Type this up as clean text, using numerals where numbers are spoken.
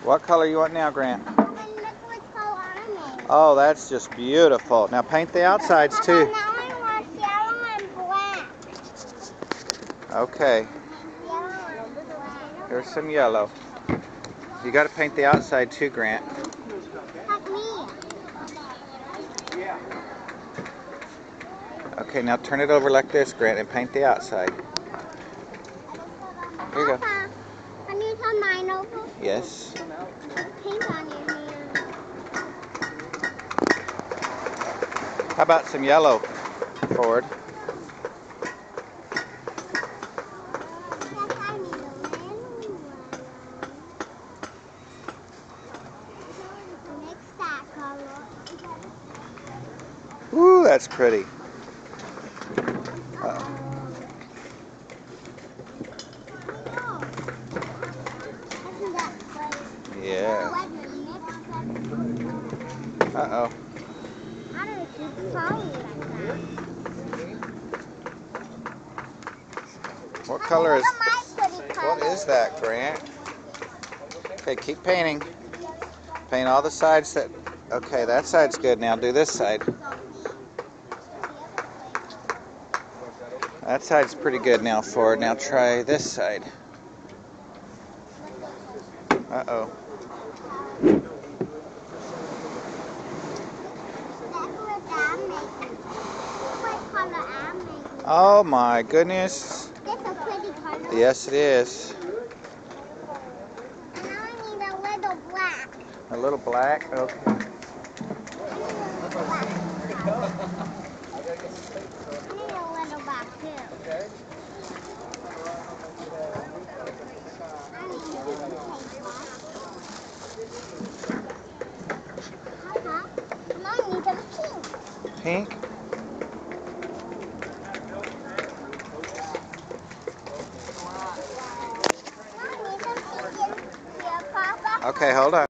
What color you want now, Grant? And look what color I made. Oh, that's just beautiful. Now paint the outsides too. Now I want yellow and black. Okay, Yellow and black. here's some yellow. You got to paint the outside too, Grant. Like me. Okay, now turn it over like this, Grant, and paint the outside. Here you go. Papa, can you turn mine over? Yes. Paint on your hand. How about some yellow, Ford? Yes, I need a little one. Mix that color. Ooh, that's pretty. Uh-oh. Isn't that pretty? Yeah. Uh-oh. How do we keep falling like that? What color is... Look at my pretty color. What is that, Grant? Okay, keep painting. Paint all the sides that... Okay, that side's good. Now do this side. That side's pretty good now, Ford. Now try this side. Uh-oh. Oh my goodness. That's a pretty color. Yes, it is. And now I need a little black. A little black? Okay. I need a little black too. I need to paint black. Papa, and I need a pink. Pink? I need some pink in here, Papa. Okay, hold on.